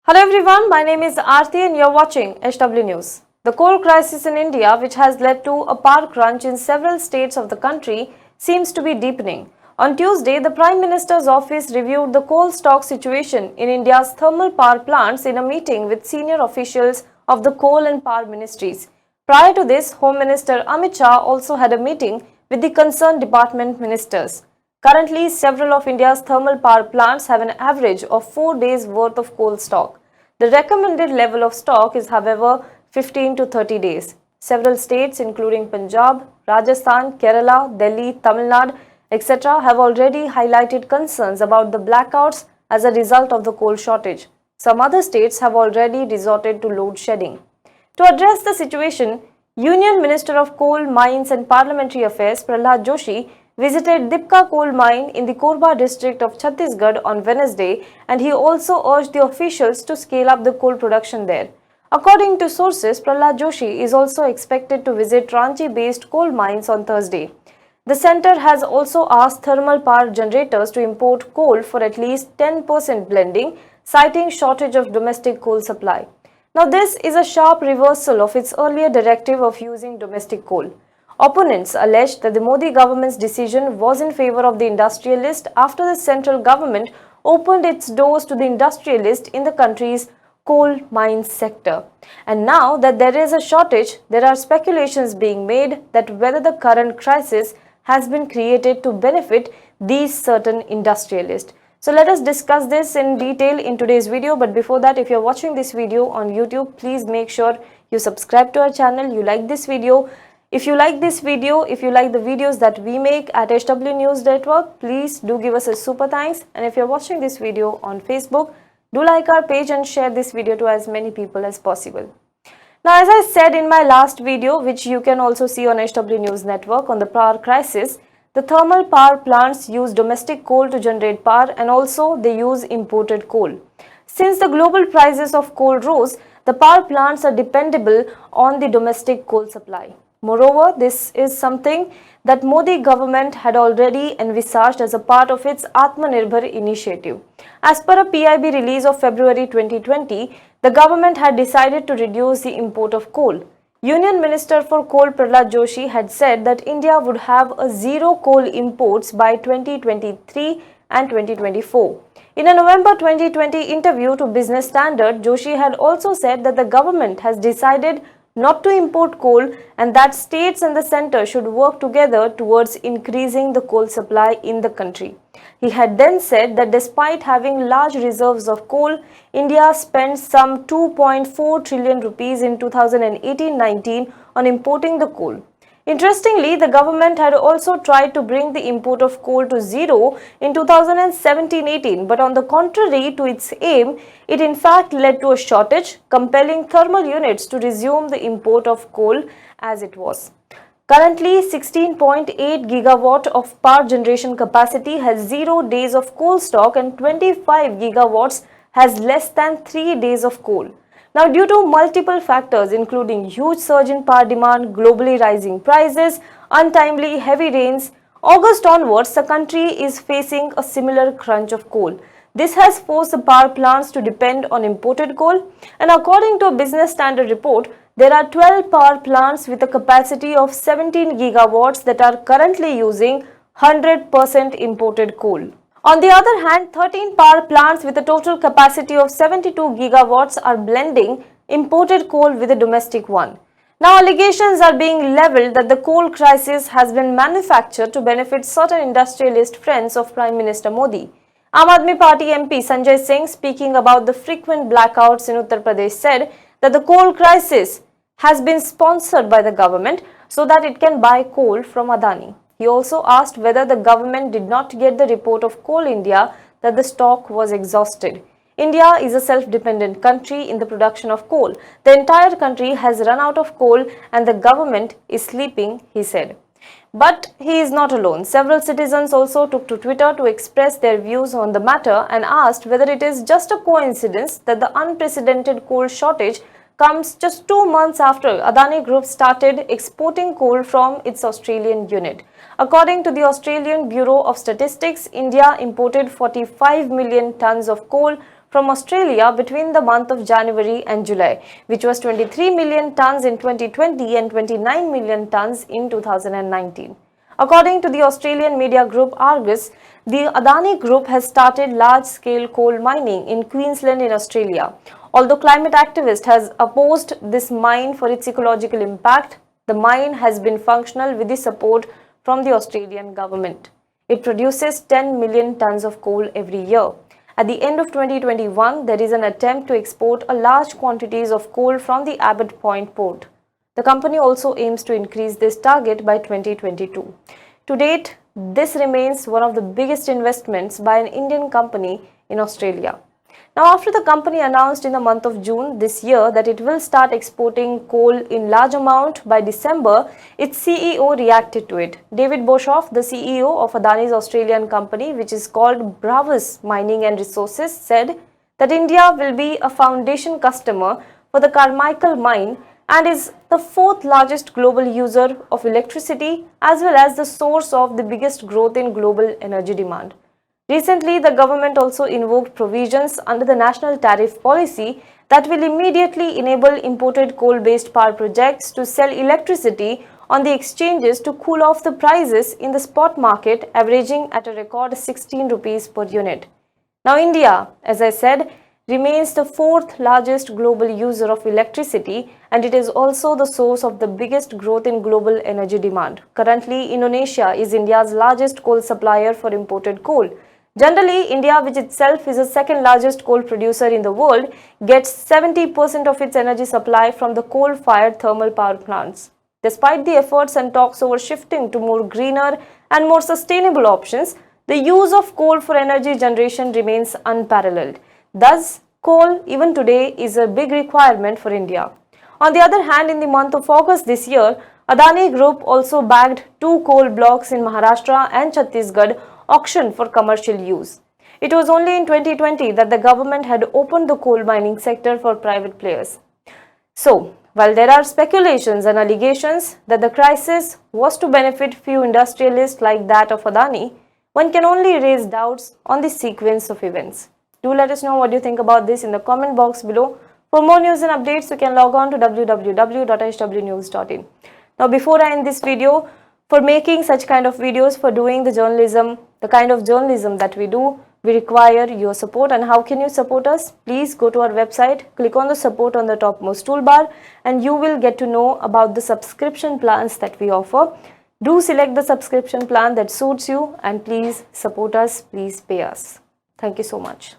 Hello everyone, my name is Aarti and you're watching HW News. The coal crisis in India, which has led to a power crunch in several states of the country, seems to be deepening. On Tuesday, the Prime Minister's office reviewed the coal stock situation in India's thermal power plants in a meeting with senior officials of the coal and power ministries. Prior to this, Home Minister Amit Shah also had a meeting with the concerned department ministers. Currently, several of India's thermal power plants have an average of 4 days' worth of coal stock. The recommended level of stock is, however, 15 to 30 days. Several states, including Punjab, Rajasthan, Kerala, Delhi, Tamil Nadu, etc., have already highlighted concerns about the blackouts as a result of the coal shortage. Some other states have already resorted to load shedding. To address the situation, Union Minister of Coal, Mines and Parliamentary Affairs Prahlad Joshi visited Dipka coal mine in the Korba district of Chhattisgarh on Wednesday, and he also urged the officials to scale up the coal production there. According to sources, Prahlad Joshi is also expected to visit Ranchi-based coal mines on Thursday. The centre has also asked thermal power generators to import coal for at least 10% blending, citing shortage of domestic coal supply. Now, this is a sharp reversal of its earlier directive of using domestic coal. Opponents alleged that the Modi government's decision was in favor of the industrialist after the central government opened its doors to the industrialist in the country's coal mines sector. And now that there is a shortage, there are speculations being made that whether the current crisis has been created to benefit these certain industrialists. So let us discuss this in detail in today's video. But before that, if you're watching this video on YouTube, please make sure you subscribe to our channel, you like this video. If you like this video, if you like the videos that we make at HW News Network, please do give us a super thanks. And if you're watching this video on Facebook, do like our page and share this video to as many people as possible. Now, as I said in my last video, which you can also see on HW News Network on the power crisis, the thermal power plants use domestic coal to generate power, and also they use imported coal. Since the global prices of coal rose, the power plants are dependable on the domestic coal supply. Moreover, this is something that Modi government had already envisaged as a part of its Atmanirbhar initiative. As per a PIB release of February 2020, the government had decided to reduce the import of coal. Union Minister for Coal Prahlad Joshi had said that India would have a zero coal imports by 2023 and 2024. In a November 2020 interview to Business Standard, Joshi had also said that the government has decided not to import coal and that states and the centre should work together towards increasing the coal supply in the country. He had then said that despite having large reserves of coal, India spent some 2.4 trillion rupees in 2018-19 on importing the coal. Interestingly, the government had also tried to bring the import of coal to zero in 2017-18, but on the contrary to its aim, it in fact led to a shortage, compelling thermal units to resume the import of coal as it was. Currently, 16.8 gigawatt of power generation capacity has 0 days of coal stock and 25 gigawatts has less than 3 days of coal. Now, due to multiple factors including huge surge in power demand, globally rising prices, untimely heavy rains, August onwards, the country is facing a similar crunch of coal. This has forced the power plants to depend on imported coal, and according to a Business Standard report, there are 12 power plants with a capacity of 17 gigawatts that are currently using 100% imported coal. On the other hand, 13 power plants with a total capacity of 72 gigawatts are blending imported coal with a domestic one. Now, allegations are being levelled that the coal crisis has been manufactured to benefit certain industrialist friends of Prime Minister Modi. Aam Aadmi Party MP Sanjay Singh, speaking about the frequent blackouts in Uttar Pradesh, said that the coal crisis has been sponsored by the government so that it can buy coal from Adani. He also asked whether the government did not get the report of Coal India that the stock was exhausted. India is a self-dependent country in the production of coal. The entire country has run out of coal and the government is sleeping, he said. But he is not alone. Several citizens also took to Twitter to express their views on the matter and asked whether it is just a coincidence that the unprecedented coal shortage comes just 2 months after Adani Group started exporting coal from its Australian unit. According to the Australian Bureau of Statistics, India imported 45 million tons of coal from Australia between the month of January and July, which was 23 million tons in 2020 and 29 million tons in 2019. According to the Australian media group Argus, the Adani Group has started large-scale coal mining in Queensland in Australia. Although climate activists has opposed this mine for its ecological impact, the mine has been functional with the support from the Australian government. It produces 10 million tons of coal every year. At the end of 2021, there is an attempt to export a large quantities of coal from the Abbott Point port. The company also aims to increase this target by 2022. To date, this remains one of the biggest investments by an Indian company in Australia. Now, after the company announced in the month of June this year that it will start exporting coal in large amount by December, its CEO reacted to it. David Boshoff, the CEO of Adani's Australian company, which is called Bravus Mining and Resources, said that India will be a foundation customer for the Carmichael mine and is the fourth largest global user of electricity as well as the source of the biggest growth in global energy demand. Recently, the government also invoked provisions under the National Tariff Policy that will immediately enable imported coal-based power projects to sell electricity on the exchanges to cool off the prices in the spot market, averaging at a record 16 rupees per unit. Now, India, as I said, remains the fourth largest global user of electricity, and it is also the source of the biggest growth in global energy demand. Currently, Indonesia is India's largest coal supplier for imported coal. Generally, India, which itself is the second largest coal producer in the world, gets 70% of its energy supply from the coal-fired thermal power plants. Despite the efforts and talks over shifting to more greener and more sustainable options, the use of coal for energy generation remains unparalleled. Thus, coal, even today, is a big requirement for India. On the other hand, in the month of August this year, Adani Group also bagged 2 coal blocks in Maharashtra and Chhattisgarh auctioned for commercial use. It was only in 2020 that the government had opened the coal mining sector for private players. So, while there are speculations and allegations that the crisis was to benefit few industrialists like that of Adani, one can only raise doubts on the sequence of events. Do let us know what you think about this in the comment box below. For more news and updates, you can log on to www.hwnews.in. Now, before I end this video, for making such kind of videos, for doing the journalism, the kind of journalism that we do, we require your support. And how can you support us? Please go to our website, click on the support on the topmost toolbar, and you will get to know about the subscription plans that we offer. Do select the subscription plan that suits you, and please support us, please pay us. Thank you so much.